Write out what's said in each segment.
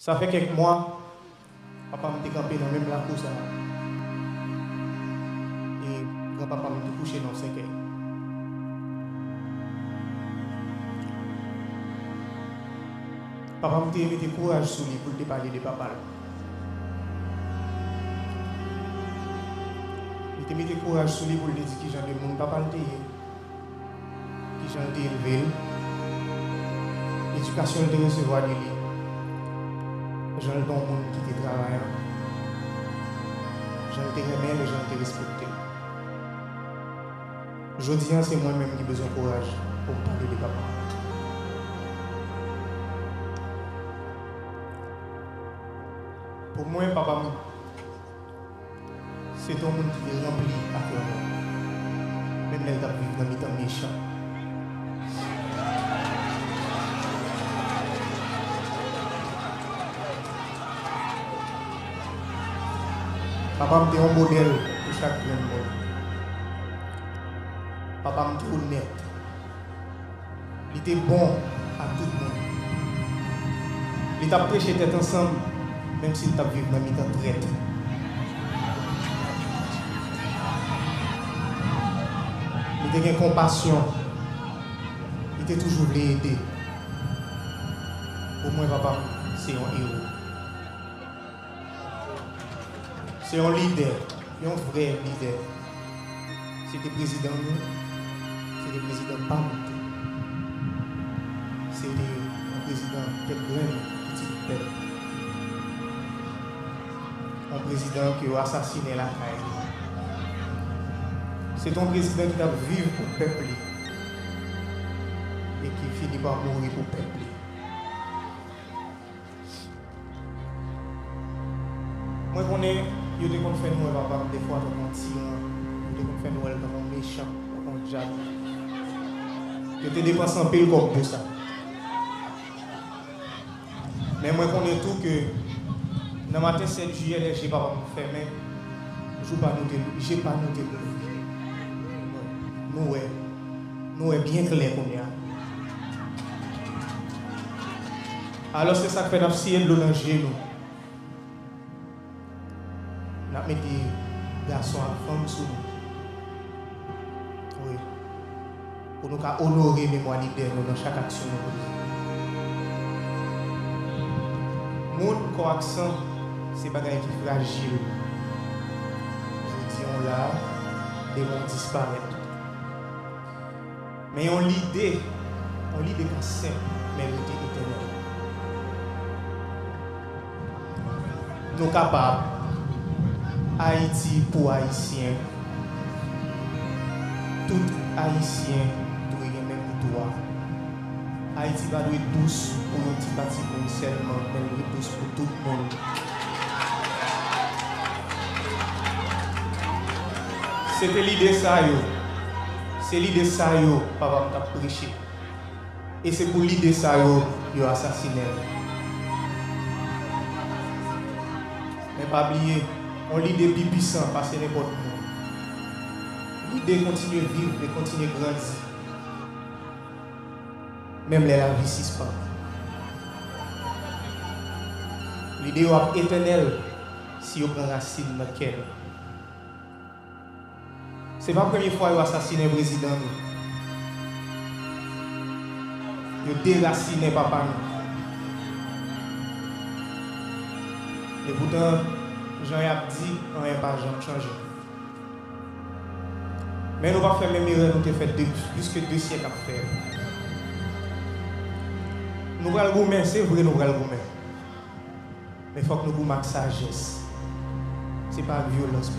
Ça fait quelques mois, papa m'a campé dans même la cour ça. Et grand-papa m'a couché dans 5 heures. Papa m'a mis courage sur lui pour te parler de papa. Il t'a mis courage sur lui pour lui dire qui j'en ai mon papa le qui j'en ai élevé. L'éducation de recevoir de lui. J'en ai bon monde qui te travaille. J'en ai aimé et j'en ai respecté. Je dis, c'est moi-même qui ai besoin de courage pour parler de papa. Pour moi, papa, c'est ton monde qui est rempli à cœur. Même les gars vivent dans les temps méchants. Papa était un modèle pour chaque grand monde. Papa était honnête. Il était bon à tout le monde. Il t'a prêché d'être ensemble, même s'il t'a vécu dans le temps traite. Il était une compassion. Il était toujours voulu aider. Pour moi, papa, c'est un héros. C'est un leader, un vrai leader. C'était président nous, c'était président PAM. C'était un président tête grande, petite tête. Un président qui a assassiné la taille. C'est un président qui a vécu pour le peuple et qui finit par mourir pour le peuple. Moi, je connais. Yo te kon fè nou papa des fois comme un tyran, yo te kon fè nou comme un méchant, comme un diable. Yo te dépense en pile comme pour ça. Mais moi connais tout que dans matin 7 juillet les j'ai pas fermé, j'ai pas noté nous est bien clair comme ça. Alors c'est ça que fait d'absier de l'eau dans nous. Nous avons mis des garçons et femmes sous nous. Oui. Pour nous honorer les mémoires leader dans chaque action. Mon accent, c'est pas quelque chose qui est fragile. Je dis, on l'a, et on disparaît. Mais on l'idée qui est simple, mais l'idée éternelle. Nous sommes capables. Haïti pour Haïtiens. Tout Haïtien doit être même droit. Haïti va être douce pour un petit bâtiment seulement, mais doit être douce pour tout le monde. C'était l'idée ça, c'est l'idée ça, papa m'a prêché. Et c'est pour l'idée ça, il a assassiné. Mais pas oublier. On l'idée plus puissant, passer n'importe où. L'idée continue à vivre et continue à grandir. Même les la vie suspend. L'idée est éternelle si on prend racine dans le cœur. Ce n'est pas la première fois qu'on assassine un président. Ils ont déraciné papa. Et pourtant, Jean-Yves dit, on n'a pas changé. Mais nous ne pouvons pas faire même erreur, nous avons fait plus que 2 siècles à faire. Nous allons le gourmet, c'est vrai, nous allons le gourmet. Mais il faut que nous gourmet avec sagesse. Ce n'est pas avec violence.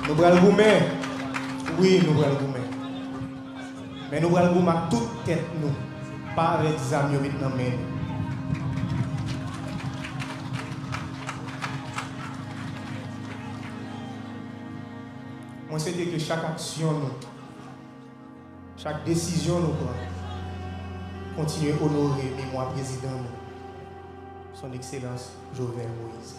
Nous allons le gourmet. Oui, nous allons le gourmet. Mais nous allons le gourmet avec toute tête, nous. Pas avec des amis dans main. Moi, c'était que chaque action, chaque décision, nous continuer à honorer le mémoire président, son Excellence Jovenel Moïse.